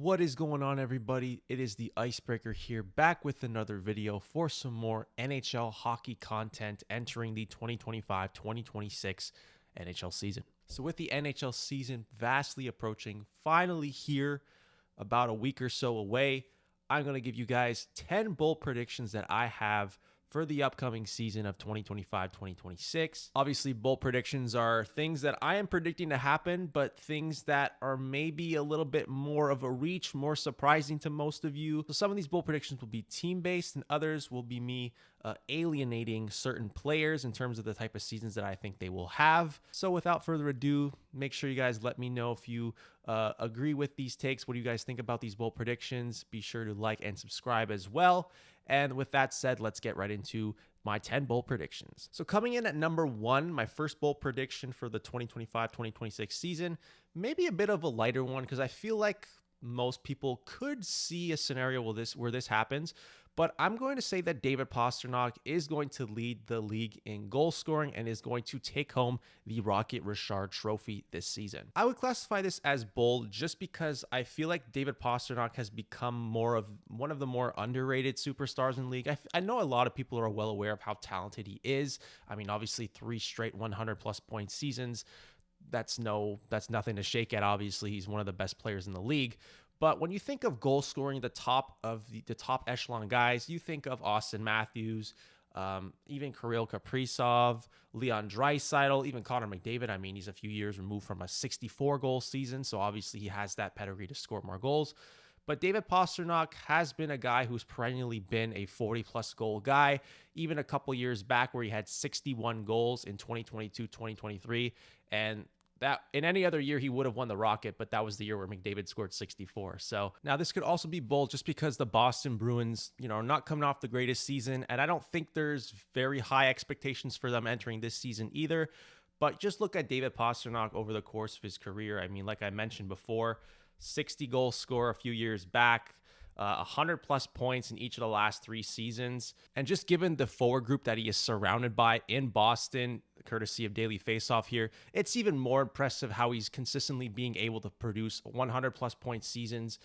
What is going on, everybody? It is the Icebreaker here, back with another video for some more NHL hockey content entering the 2025-2026 NHL season. So with the NHL season vastly approaching, finally here, about a week or so away, I'm going to give you guys 10 bold predictions that I have for the upcoming season of 2025-2026. Obviously, bold predictions are things that I am predicting to happen, but things that are maybe a little bit more of a reach, more surprising to most of you. So some of these bold predictions will be team-based, and others will be me alienating certain players in terms of the type of seasons that I think they will have. So without further ado, make sure you guys let me know if you agree with these takes. What do you guys think about these bold predictions? Be sure to like and subscribe as well. And with that said, let's get right into my 10 bold predictions. So coming in at number 1, my first bold prediction for the 2025-2026 season, maybe a bit of a lighter one because I feel like most people could see a scenario where this happens. But I'm going to say that David Pastrnak is going to lead the league in goal scoring and is going to take home the Rocket Richard Trophy this season. I would classify this as bold just because I feel like David Pastrnak has become one of the more underrated superstars in the league. I know a lot of people are well aware of how talented he is. I mean, obviously 3 straight 100+ point seasons. That's nothing to shake at. Obviously, he's one of the best players in the league. But when you think of goal scoring, the top echelon guys, you think of Austin Matthews, even Kirill Kaprizov, Leon Draisaitl, even Connor McDavid. I mean, he's a few years removed from a 64-goal season, so obviously he has that pedigree to score more goals. But David Pastrnak has been a guy who's perennially been a 40-plus goal guy, even a couple years back where he had 61 goals in 2022-2023, and that in any other year he would have won the Rocket, but that was the year where McDavid scored 64. So now this could also be bold just because the Boston Bruins, are not coming off the greatest season, and I don't think there's very high expectations for them entering this season either. But just look at David Pastrnak over the course of his career. I mean, like I mentioned before, 60-goal scorer a few years back, 100+ points in each of the last 3 seasons. And just given the forward group that he is surrounded by in Boston, courtesy of Daily Faceoff here, it's even more impressive how he's consistently being able to produce 100+ point seasons,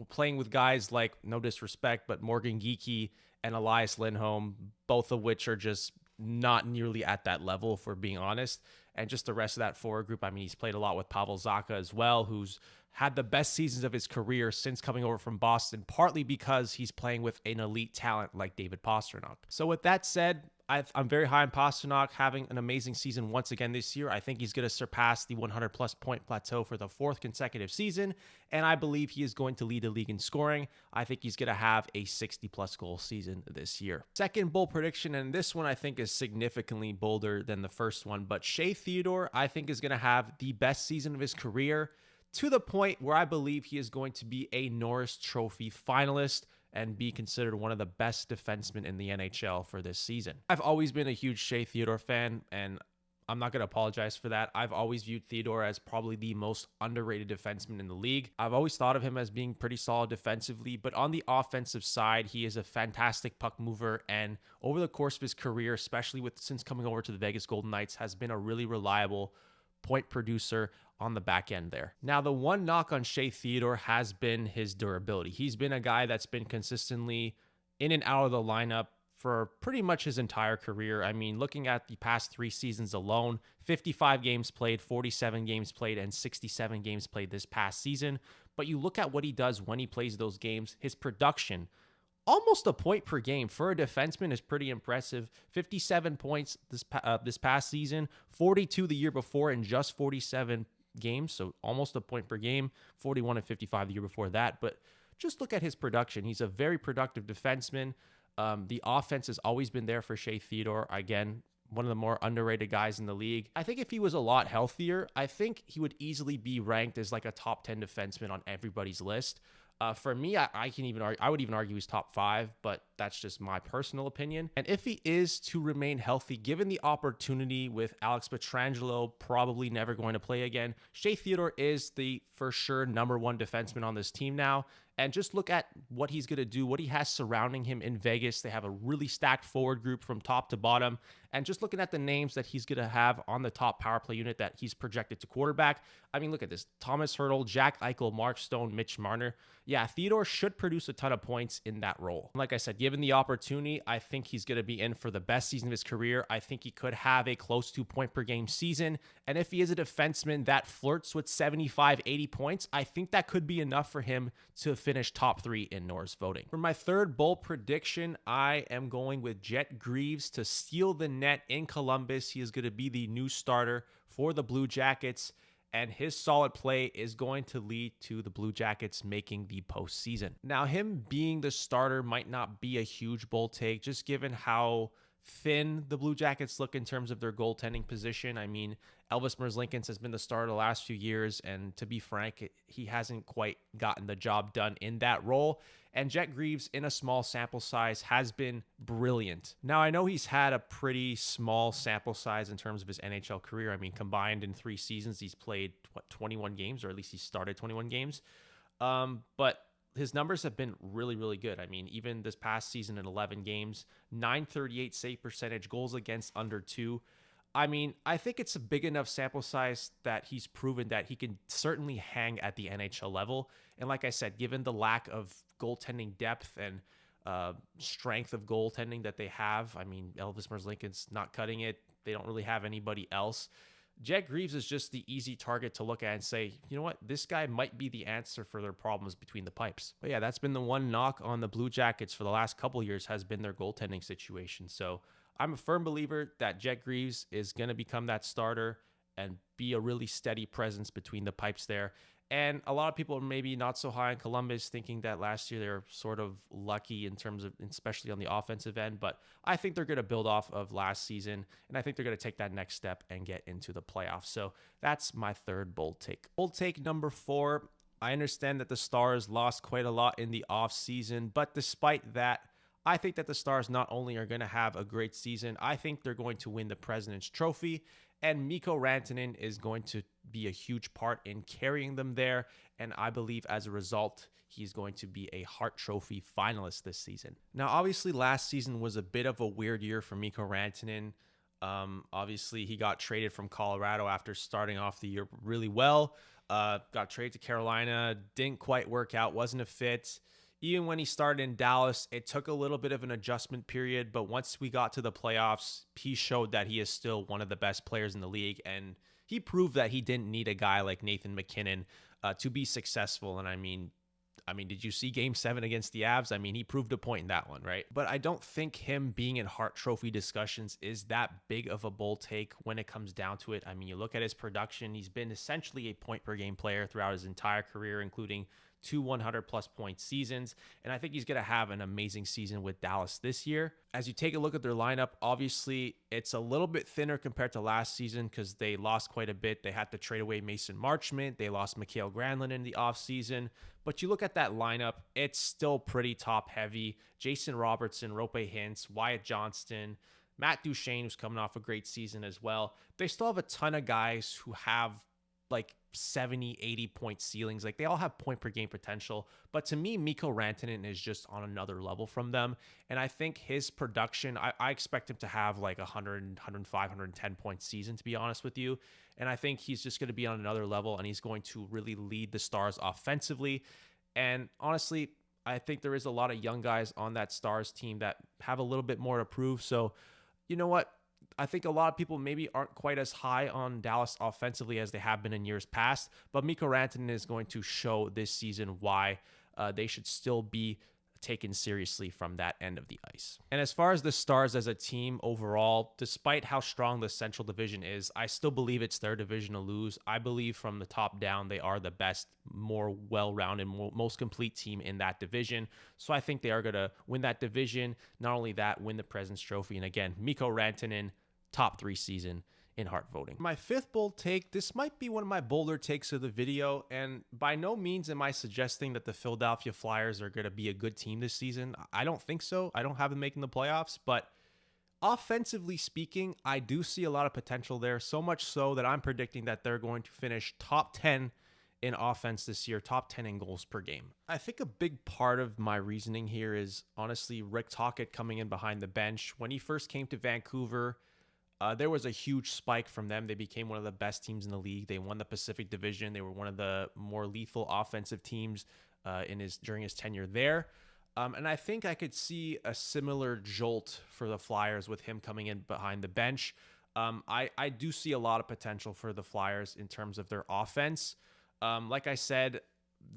playing with guys like, no disrespect, but Morgan Geekie and Elias Lindholm, both of which are just not nearly at that level, if we're being honest. And just the rest of that forward group, I mean, he's played a lot with Pavel Zacha as well, who's had the best seasons of his career since coming over from Boston, partly because he's playing with an elite talent like David Pastrnak. So with that said, I'm very high on Pastrnak having an amazing season once again this year. I think he's going to surpass the 100+ point plateau for the 4th consecutive season, and I believe he is going to lead the league in scoring. I think he's going to have a 60+ goal season this year. Second bold prediction, and this one I think is significantly bolder than the first one, but Shea Theodore I think is going to have the best season of his career, to the point where I believe he is going to be a Norris Trophy finalist and be considered one of the best defensemen in the NHL for this season. I've always been a huge Shea Theodore fan, and I'm not going to apologize for that. I've always viewed Theodore as probably the most underrated defenseman in the league. I've always thought of him as being pretty solid defensively, but on the offensive side, he is a fantastic puck mover, and over the course of his career, especially since coming over to the Vegas Golden Knights, has been a really reliable point producer on the back end there. Now, the one knock on Shea Theodore has been his durability. He's been a guy that's been consistently in and out of the lineup for pretty much his entire career. I mean, looking at the past 3 seasons alone, 55 games played, 47 games played, and 67 games played this past season. But you look at what he does when he plays those games, his production, almost a point per game for a defenseman is pretty impressive. 57 points this past season, 42 the year before in just 47 games, so almost a point per game, 41 and 55 the year before that. But just look at his production. He's a very productive defenseman. The offense has always been there for Shea Theodore. Again, one of the more underrated guys in the league. I think if he was a lot healthier, I think he would easily be ranked as like a top 10 defenseman on everybody's list. For me, I would even argue he's top 5, but that's just my personal opinion. And if he is to remain healthy, given the opportunity with Alex Pietrangelo probably never going to play again, Shea Theodore is the for sure #1 defenseman on this team now. And just look at what he's going to do, what he has surrounding him in Vegas. They have a really stacked forward group from top to bottom. And just looking at the names that he's going to have on the top power play unit that he's projected to quarterback. I mean, look at this. Thomas Hertl, Jack Eichel, Mark Stone, Mitch Marner. Yeah, Theodore should produce a ton of points in that role. Like I said, given the opportunity, I think he's going to be in for the best season of his career. I think he could have a close to point per game season. And if he is a defenseman that flirts with 75, 80 points, I think that could be enough for him to finish top 3 in Norris voting. For my third bold prediction, I am going with Jet Greaves to steal the net in Columbus. He is going to be the new starter for the Blue Jackets, and his solid play is going to lead to the Blue Jackets making the postseason. Now, him being the starter might not be a huge bold take, just given how thin the Blue Jackets look in terms of their goaltending position. I mean, Elvis Merzlikins has been the starter the last few years, and to be frank, he hasn't quite gotten the job done in that role. And Jet Greaves, in a small sample size, has been brilliant. Now, I know he's had a pretty small sample size in terms of his NHL career. I mean, combined in 3 seasons, he's played, 21 games, or at least he started 21 games. But his numbers have been really, really good. I mean, even this past season in 11 games, .938 save percentage, goals against under 2. I mean, I think it's a big enough sample size that he's proven that he can certainly hang at the NHL level. And like I said, given the lack of goaltending depth and strength of goaltending that they have, I mean, Elvis Merzlikins not cutting it. They don't really have anybody else. Jet Greaves is just the easy target to look at and say, you know what, this guy might be the answer for their problems between the pipes. But yeah, that's been the one knock on the Blue Jackets for the last couple years, has been their goaltending situation. So I'm a firm believer that Jet Greaves is going to become that starter and be a really steady presence between the pipes there. And a lot of people are maybe not so high on Columbus, thinking that last year they were sort of lucky in terms of, especially on the offensive end. But I think they're going to build off of last season, and I think they're going to take that next step and get into the playoffs. So that's my third bold take. Bold take number 4. I understand that the Stars lost quite a lot in the offseason, but despite that, I think that the Stars not only are going to have a great season, I think they're going to win the President's Trophy. And Mikko Rantanen is going to be a huge part in carrying them there. And I believe as a result, he's going to be a Hart Trophy finalist this season. Now, obviously, last season was a bit of a weird year for Mikko Rantanen. Obviously, he got traded from Colorado after starting off the year really well. Got traded to Carolina, didn't quite work out, wasn't a fit. Even when he started in Dallas, it took a little bit of an adjustment period, but once we got to the playoffs, he showed that he is still one of the best players in the league, and he proved that he didn't need a guy like Nathan MacKinnon to be successful. And I mean, did you see Game 7 against the Avs? I mean, he proved a point in that one, right? But I don't think him being in Hart Trophy discussions is that big of a bold take when it comes down to it. I mean, you look at his production, he's been essentially a point-per-game player throughout his entire career, including 2 100-plus point seasons, and I think he's going to have an amazing season with Dallas this year. As you take a look at their lineup, obviously it's a little bit thinner compared to last season because they lost quite a bit. They had to trade away Mason Marchment. They lost Mikael Granlund in the offseason. But you look at that lineup, it's still pretty top-heavy. Jason Robertson, Rope Hintz, Wyatt Johnston, Matt Duchene, who's coming off a great season as well. They still have a ton of guys who have like 70, 80 point ceilings. Like, they all have point per game potential. But to me, Mikko Rantanen is just on another level from them. And I think his production, I expect him to have like 100, 105, 110 point season, to be honest with you. And I think he's just going to be on another level, and he's going to really lead the Stars offensively. And honestly, I think there is a lot of young guys on that Stars team that have a little bit more to prove. So, you know what? I think a lot of people maybe aren't quite as high on Dallas offensively as they have been in years past, but Mikko Rantanen is going to show this season why they should still be taken seriously from that end of the ice. And as far as the Stars as a team overall, despite how strong the Central Division is, I still believe it's their division to lose. I believe from the top down, they are the best, more well-rounded, most complete team in that division. So I think they are going to win that division. Not only that, win the President's Trophy. And again, Mikko Rantanen, top 3 season in Hart voting. My fifth bold take, this might be one of my bolder takes of the video, and by no means am I suggesting that the Philadelphia Flyers are going to be a good team this season. I don't think so. I don't have them making the playoffs, but offensively speaking, I do see a lot of potential there, so much so that I'm predicting that they're going to finish top 10 in offense this year, top 10 in goals per game. I think a big part of my reasoning here is honestly Rick Tocchet coming in behind the bench. When he first came to Vancouver, there was a huge spike from them. They became one of the best teams in the league. They won the Pacific Division. They were one of the more lethal offensive teams during his tenure there. And I think I could see a similar jolt for the Flyers with him coming in behind the bench. I do see a lot of potential for the Flyers in terms of their offense. Like I said,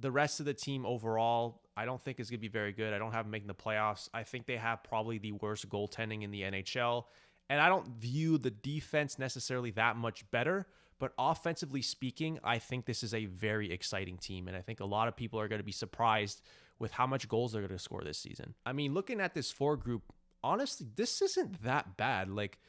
the rest of the team overall, I don't think is going to be very good. I don't have them making the playoffs. I think they have probably the worst goaltending in the NHL. And I don't view the defense necessarily that much better. But offensively speaking, I think this is a very exciting team. And I think a lot of people are going to be surprised with how much goals they're going to score this season. I mean, looking at this four group, honestly, this isn't that bad. Like,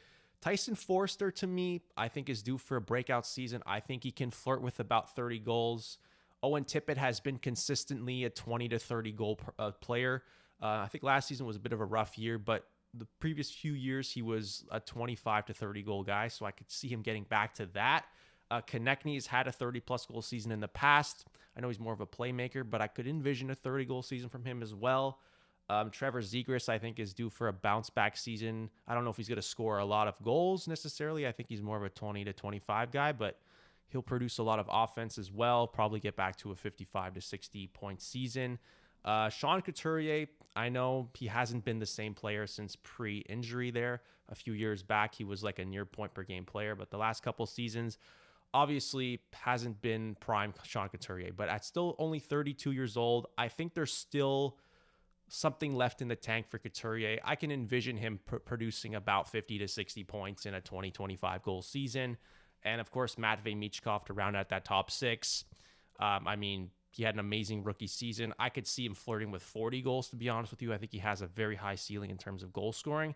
Tyson Foerster, to me, I think is due for a breakout season. I think he can flirt with about 30 goals. Owen Tippett has been consistently a 20 to 30 goal player. I think last season was a bit of a rough year, but the previous few years, he was a 25 to 30 goal guy, so I could see him getting back to that. Konechny has had a 30-plus goal season in the past. I know he's more of a playmaker, but I could envision a 30-goal season from him as well. Trevor Zegras, I think, is due for a bounce-back season. I don't know if he's going to score a lot of goals necessarily. I think he's more of a 20 to 25 guy, but he'll produce a lot of offense as well, probably get back to a 55 to 60-point season. Sean Couturier, I know he hasn't been the same player since pre-injury there. A few years back, he was like a near point-per-game player, but the last couple seasons, obviously hasn't been prime Sean Couturier, but at still only 32 years old, I think there's still something left in the tank for Couturier. I can envision him producing about 50 to 60 points in a 20-25 goal season. And of course, Matvei Michkov to round out that top six. I mean, he had an amazing rookie season. I could see him flirting with 40 goals, to be honest with you. I think he has a very high ceiling in terms of goal scoring.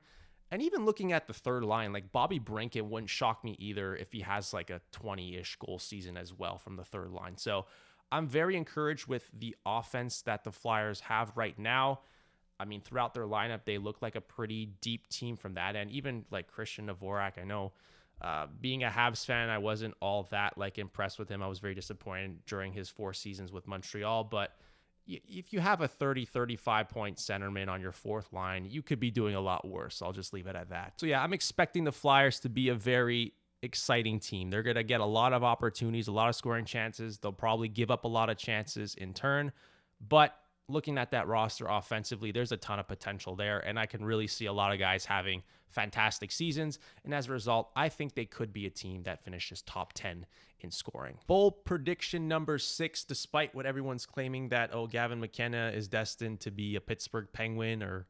And even looking at the third line, like Bobby Brinket wouldn't shock me either if he has like a 20-ish goal season as well from the third line. So I'm very encouraged with the offense that the Flyers have right now. I mean, throughout their lineup, they look like a pretty deep team from that end. Even like Christian Dvorak, I know being a Habs fan, I wasn't all that like impressed with him. I was very disappointed during his 4 seasons with Montreal, but if you have a 35 point centerman on your fourth line, you could be doing a lot worse. I'll just leave it at that. So yeah, I'm expecting the Flyers to be a very exciting team. They're going to get a lot of opportunities, a lot of scoring chances. They'll probably give up a lot of chances in turn, but looking at that roster offensively, there's a ton of potential there, and I can really see a lot of guys having fantastic seasons, and as a result, I think they could be a team that finishes top 10 in scoring. Bold prediction number 6, despite what everyone's claiming that, Gavin McKenna is destined to be a Pittsburgh Penguin or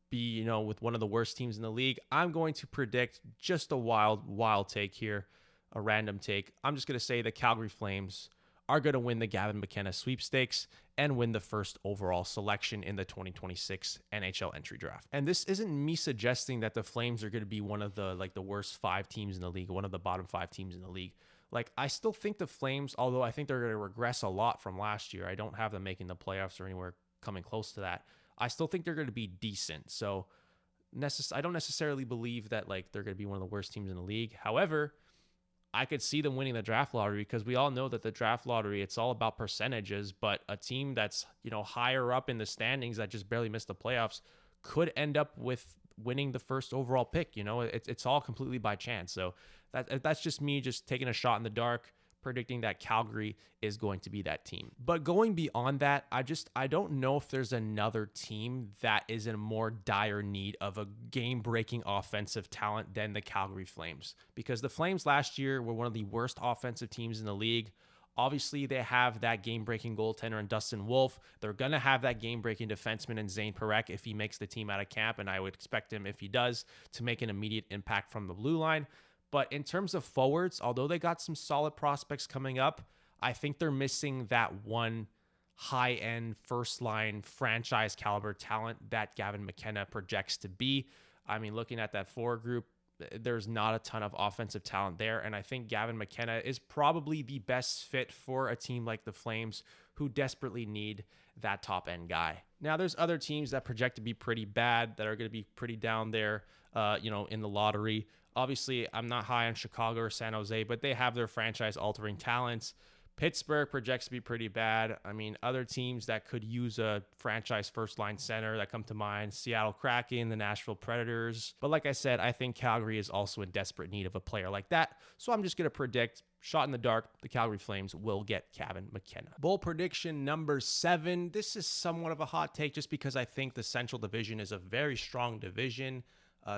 be, with one of the worst teams in the league, I'm going to predict just a wild take here, a random take. I'm just going to say the Calgary Flames are going to win the Gavin McKenna sweepstakes and win the first overall selection in the 2026 NHL entry draft. And this isn't me suggesting that the Flames are going to be one of the worst 5 teams in the league, one of the bottom 5 teams in the league. Like, I still think the Flames, although I think they're going to regress a lot from last year, I don't have them making the playoffs or anywhere coming close to that. I still think they're going to be decent. So I don't necessarily believe that they're going to be one of the worst teams in the league. However, I could see them winning the draft lottery because we all know that the draft lottery, it's all about percentages, but a team that's, higher up in the standings that just barely missed the playoffs could end up with winning the first overall pick. It's all completely by chance. So that's just me just taking a shot in the dark, predicting that Calgary is going to be that team. But going beyond that, I don't know if there's another team that is in more dire need of a game-breaking offensive talent than the Calgary Flames, because the Flames last year were one of the worst offensive teams in the league. Obviously, they have that game-breaking goaltender in Dustin Wolf. They're going to have that game-breaking defenseman in Zane Parekh if he makes the team out of camp, and I would expect him, if he does, to make an immediate impact from the blue line. But in terms of forwards, although they got some solid prospects coming up, I think they're missing that one high-end first-line franchise caliber talent that Gavin McKenna projects to be. I mean, looking at that forward group, there's not a ton of offensive talent there. And I think Gavin McKenna is probably the best fit for a team like the Flames, who desperately need that top end guy. Now, there's other teams that project to be pretty bad, that are going to be pretty down there, in the lottery. Obviously, I'm not high on Chicago or San Jose, but they have their franchise altering talents. Pittsburgh projects to be pretty bad. I mean, other teams that could use a franchise first line center that come to mind: Seattle Kraken, the Nashville Predators. But like I said, I think Calgary is also in desperate need of a player like that. So I'm just going to predict, shot in the dark, the Calgary Flames will get Gavin McKenna. Bold prediction number 7. This is somewhat of a hot take just because I think the Central Division is a very strong division.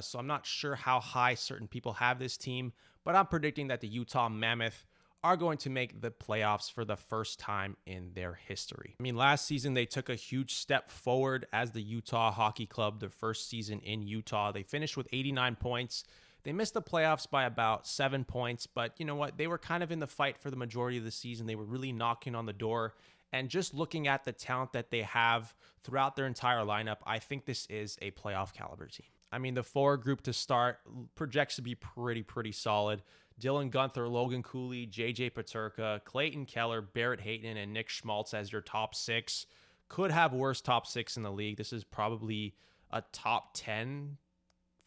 So I'm not sure how high certain people have this team, but I'm predicting that the Utah Mammoth are going to make the playoffs for the first time in their history. I mean, last season they took a huge step forward as the Utah Hockey Club, their first season in Utah. They finished with 89 points. They missed the playoffs by about 7 points, but you know what? They were kind of in the fight for the majority of the season. They were really knocking on the door. And just looking at the talent that they have throughout their entire lineup, I think this is a playoff caliber team. I mean, the forward group to start projects to be pretty solid. Dylan Guenther, Logan Cooley, JJ Peterka, Clayton Keller, Barrett Hayton, and Nick Schmaltz as your top 6. Could have worse top 6 in the league. This is probably a top 10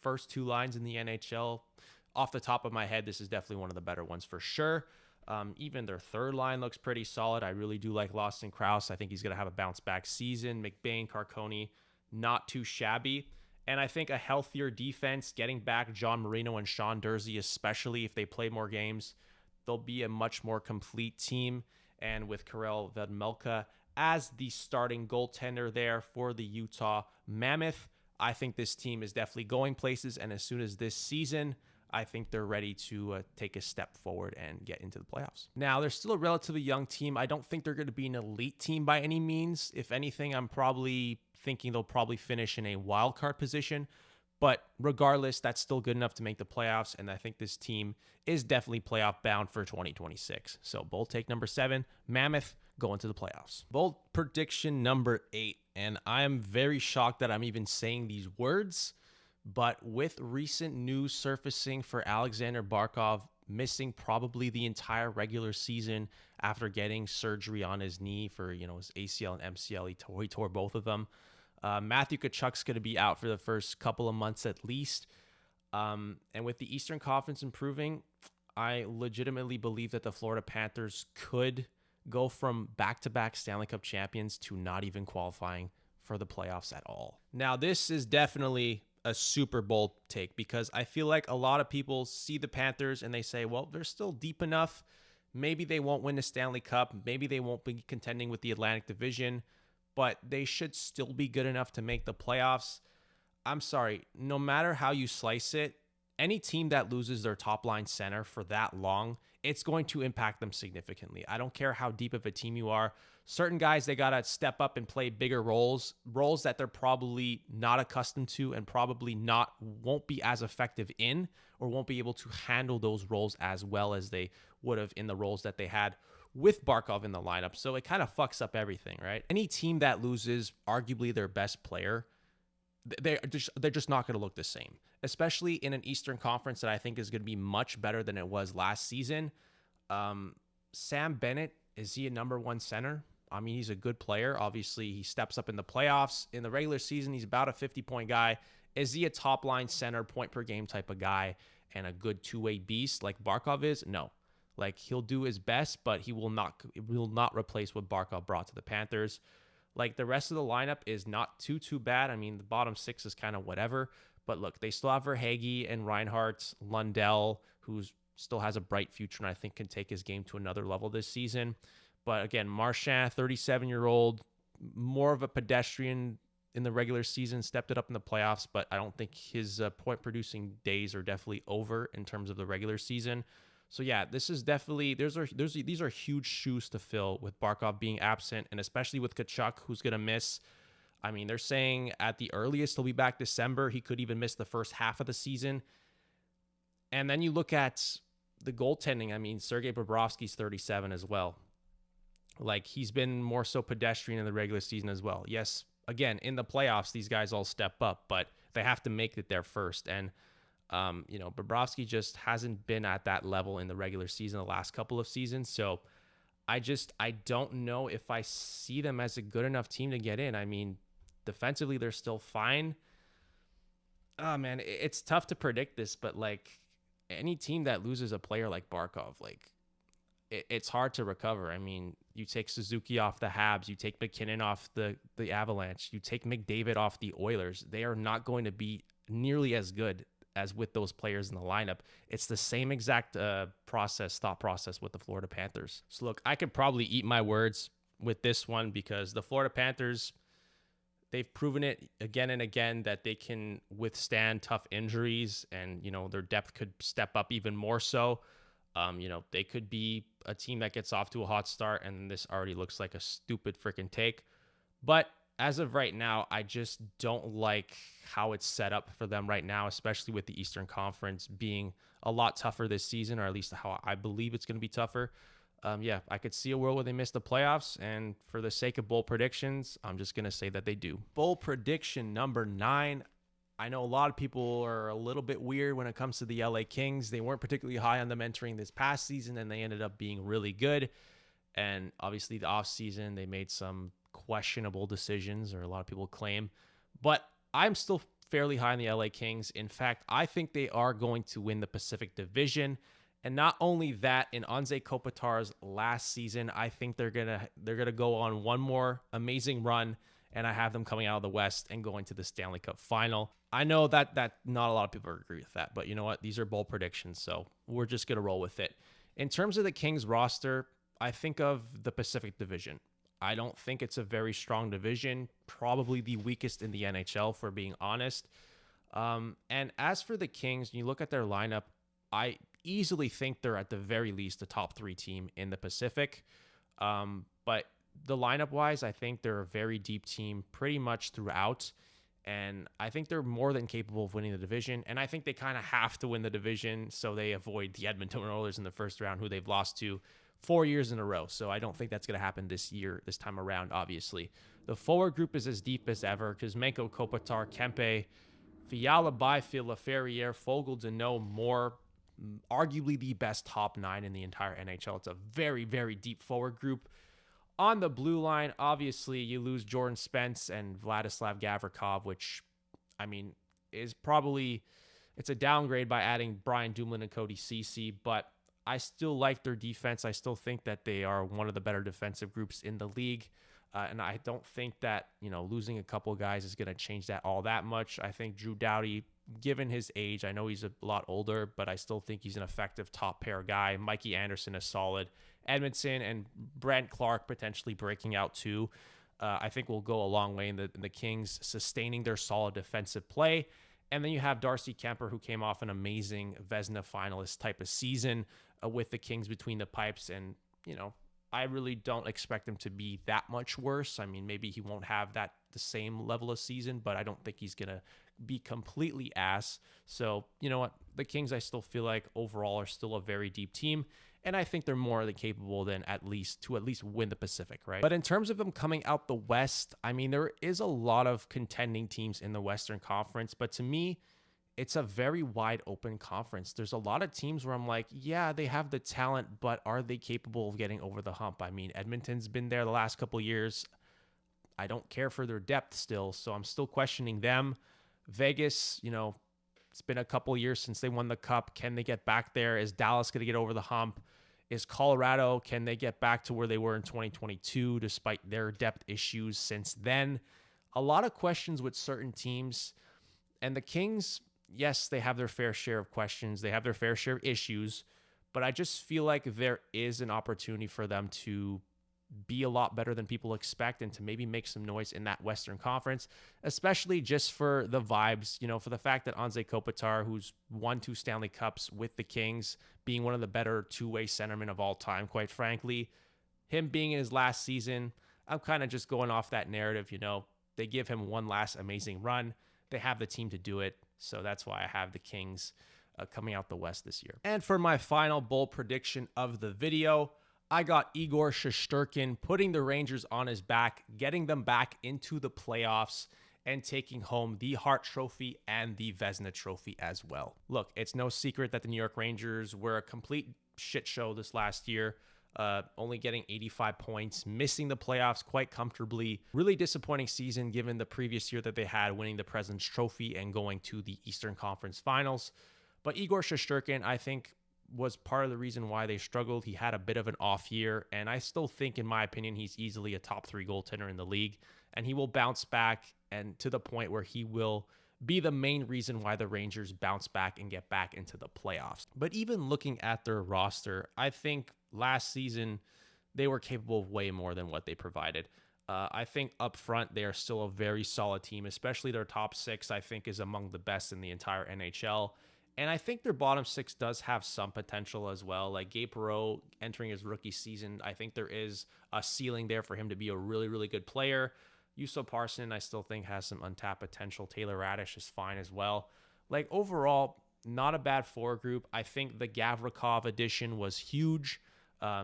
first 2 lines in the NHL. Off the top of my head, this is definitely one of the better ones for sure. Even their third line looks pretty solid. I really do like Lawson Krause. I think he's going to have a bounce back season. McBain, Carconi, not too shabby. And I think a healthier defense, getting back John Marino and Sean Durzi, especially if they play more games, they'll be a much more complete team. And with Karel Vedmelka as the starting goaltender there for the Utah Mammoth, I think this team is definitely going places. And as soon as this season, I think they're ready to take a step forward and get into the playoffs. Now, they're still a relatively young team. I don't think they're going to be an elite team by any means. If anything, I'm probably thinking they'll probably finish in a wild card position. But regardless, that's still good enough to make the playoffs. And I think this team is definitely playoff bound for 2026. So bold take number 7, Mammoth going to the playoffs. Bold prediction number 8. And I am very shocked that I'm even saying these words. But with recent news surfacing for Alexander Barkov missing probably the entire regular season after getting surgery on his knee for, his ACL and MCL, he tore both of them. Matthew Tkachuk's going to be out for the first couple of months at least. And with the Eastern Conference improving, I legitimately believe that the Florida Panthers could go from back-to-back Stanley Cup champions to not even qualifying for the playoffs at all. Now, this is definitely a super bold take because I feel like a lot of people see the Panthers and they say, well, they're still deep enough. Maybe they won't win the Stanley Cup. Maybe they won't be contending with the Atlantic Division, but they should still be good enough to make the playoffs. I'm sorry, no matter how you slice it, any team that loses their top line center for that long, it's going to impact them significantly. I don't care how deep of a team you are. Certain guys, they got to step up and play bigger roles that they're probably not accustomed to and probably won't be as effective in, or won't be able to handle those roles as well as they would have in the roles that they had with Barkov in the lineup. So it kind of fucks up everything, right? Any team that loses arguably their best player, they're just not going to look the same, especially in an Eastern Conference that I think is going to be much better than it was last season. Sam Bennett, is he a number 1 center? I mean, he's a good player. Obviously, he steps up in the playoffs. In the regular season, he's about a 50-point guy. Is he a top-line center, point-per-game type of guy and a good two-way beast like Barkov is? No. Like, he'll do his best, but he will not replace what Barkov brought to the Panthers. Like, the rest of the lineup is not too bad. I mean, the bottom 6 is kind of whatever. But look, they still have Verhaeghe and Reinhart, Lundell, who still has a bright future and I think can take his game to another level this season. But again, Marchand, 37-year-old, more of a pedestrian in the regular season, stepped it up in the playoffs, but I don't think his point-producing days are definitely over in terms of the regular season. So yeah, this is definitely, these are huge shoes to fill with Barkov being absent, and especially with Tkachuk, who's going to miss. I mean, they're saying at the earliest he'll be back December. He could even miss the first half of the season. And then you look at the goaltending. I mean, Sergei Bobrovsky's 37 as well. Like, he's been more so pedestrian in the regular season as well. Yes, again, in the playoffs, these guys all step up, but they have to make it there first. And Bobrovsky just hasn't been at that level in the regular season the last couple of seasons. So I don't know if I see them as a good enough team to get in. I mean, defensively, they're still fine. Oh man, it's tough to predict this, but like any team that loses a player like Barkov, like it's hard to recover. I mean, you take Suzuki off the Habs, you take McKinnon off the Avalanche, you take McDavid off the Oilers. They are not going to be nearly as good as with those players in the lineup. It's the same exact thought process with the Florida Panthers. So look, I could probably eat my words with this one because the Florida Panthers, they've proven it again and again that they can withstand tough injuries, and their depth could step up even more so. They could be a team that gets off to a hot start, and this already looks like a stupid freaking take. But as of right now, I just don't like how it's set up for them right now, especially with the Eastern Conference being a lot tougher this season, or at least how I believe it's going to be tougher. I could see a world where they miss the playoffs, and for the sake of bold predictions, I'm just going to say that they do. Bold prediction number 9. I know a lot of people are a little bit weird when it comes to the LA Kings. They weren't particularly high on them entering this past season, and they ended up being really good. And obviously the offseason, they made some questionable decisions, or a lot of people claim. But I'm still fairly high on the LA Kings. In fact, I think they are going to win the Pacific Division. And not only that, in Anze Kopitar's last season, I think they're gonna go on one more amazing run, and I have them coming out of the West and going to the Stanley Cup Final. I know that not a lot of people agree with that, but you know what? These are bold predictions, so we're just gonna roll with it. In terms of the Kings roster, I think of the Pacific Division. I don't think it's a very strong division, probably the weakest in the NHL, for being honest. And as for the Kings, you look at their lineup, I easily think they're at the very least a top 3 team in the Pacific. But the lineup wise, I think they're a very deep team pretty much throughout. And I think they're more than capable of winning the division. And I think they kind of have to win the division so they avoid the Edmonton Oilers in the first round, who they've lost to 4 years in a row. So I don't think that's going to happen this time around, obviously. The forward group is as deep as ever because Mikko, Kopitar, Kempe, Fiala, Byfield, Laferriere, Fogle, Deneau, Moore, arguably the best top 9 in the entire NHL. It's a very, very deep forward group. On the blue line, obviously, you lose Jordan Spence and Vladislav Gavrikov, which, I mean, is probably, it's a downgrade by adding Brian Dumoulin and Cody Ceci, but I still like their defense. I still think that they are one of the better defensive groups in the league. And I don't think that, losing a couple guys is going to change that all that much. I think Drew Doughty, given his age, I know he's a lot older, but I still think he's an effective top pair guy. Mikey Anderson is solid. Edmondson and Brent Clark potentially breaking out too. I think will go a long way in the Kings sustaining their solid defensive play. And then you have Darcy Kemper, who came off an amazing Vezina finalist type of season with the Kings between the pipes. And, I really don't expect him to be that much worse. I mean, maybe he won't have the same level of season, but I don't think he's going to be completely ass. So, you know what? The Kings, I still feel like overall are still a very deep team. And I think they're more than capable than at least win the Pacific, right? But in terms of them coming out the West, I mean, there is a lot of contending teams in the Western Conference, but to me, it's a very wide open conference. There's a lot of teams where I'm like, yeah, they have the talent, but are they capable of getting over the hump? I mean, Edmonton's been there the last couple of years. I don't care for their depth still, so I'm still questioning them. Vegas, it's been a couple of years since they won the Cup. Can they get back there? Is Dallas going to get over the hump? Is Colorado, can they get back to where they were in 2022 despite their depth issues since then? A lot of questions with certain teams. And the Kings, yes, they have their fair share of questions. They have their fair share of issues. But I just feel like there is an opportunity for them to be a lot better than people expect and to maybe make some noise in that Western Conference, especially just for the vibes, for the fact that Anze Kopitar, who's won 2 Stanley Cups with the Kings, being one of the better two-way centermen of all time, quite frankly, him being in his last season, I'm kind of just going off that narrative, they give him one last amazing run. They have the team to do it. So that's why I have the Kings coming out the West this year. And for my final bold prediction of the video, I got Igor Shesterkin putting the Rangers on his back, getting them back into the playoffs, and taking home the Hart Trophy and the Vezina Trophy as well. Look, it's no secret that the New York Rangers were a complete shit show this last year. Only getting 85 points, missing the playoffs quite comfortably. Really disappointing season given the previous year that they had, winning the President's Trophy and going to the Eastern Conference Finals. But Igor Shesterkin, I think, was part of the reason why they struggled. He had a bit of an off year, and I still think, in my opinion, he's easily a top 3 goaltender in the league, and he will bounce back, and to the point where he will be the main reason why the Rangers bounce back and get back into the playoffs. But even looking at their roster, I think last season they were capable of way more than what they provided. I think up front, they are still a very solid team, especially their top 6, I think, is among the best in the entire NHL. And I think their bottom 6 does have some potential as well. Like Gabe Perreault entering his rookie season, I think there is a ceiling there for him to be a really, really good player. Juuso Parssinen, I still think, has some untapped potential. Taylor Radish is fine as well. Like overall, not a bad forward group. I think the Gavrikov addition was huge.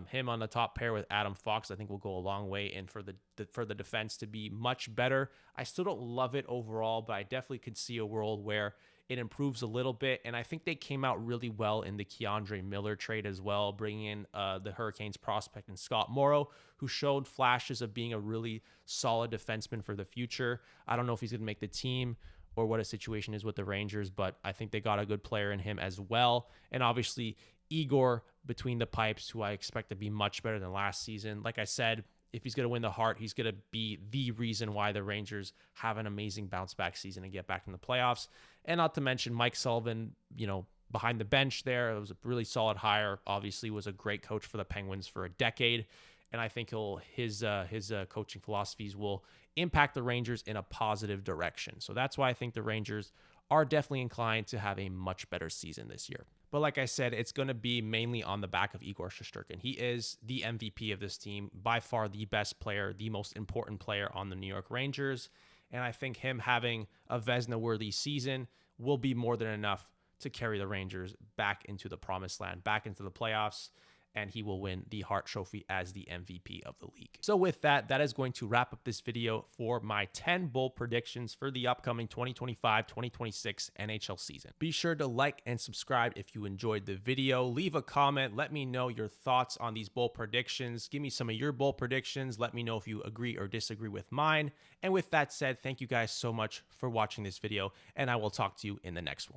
Him on the top pair with Adam Fox, I think, will go a long way, and for the defense to be much better. I still don't love it overall, but I definitely could see a world where it improves a little bit. And I think they came out really well in the Keandre Miller trade as well, bringing in the Hurricanes prospect and Scott Morrow, who showed flashes of being a really solid defenseman for the future. I don't know if he's going to make the team or what his situation is with the Rangers, but I think they got a good player in him as well. And obviously Igor between the pipes, who I expect to be much better than last season. Like I said, if he's going to win the Hart, he's going to be the reason why the Rangers have an amazing bounce back season and get back in the playoffs. And not to mention Mike Sullivan, behind the bench there. It was a really solid hire. Obviously was a great coach for the Penguins for a decade. And I think his coaching philosophies will impact the Rangers in a positive direction. So that's why I think the Rangers are definitely inclined to have a much better season this year. But like I said, it's going to be mainly on the back of Igor Shesterkin. He is the MVP of this team, by far the best player, the most important player on the New York Rangers. And I think him having a Vezina-worthy season will be more than enough to carry the Rangers back into the promised land, back into the playoffs, and he will win the Hart Trophy as the MVP of the league. So with that, that is going to wrap up this video for my 10 bold predictions for the upcoming 2025-2026 NHL season. Be sure to like and subscribe if you enjoyed the video. Leave a comment. Let me know your thoughts on these bold predictions. Give me some of your bold predictions. Let me know if you agree or disagree with mine. And with that said, thank you guys so much for watching this video, and I will talk to you in the next one.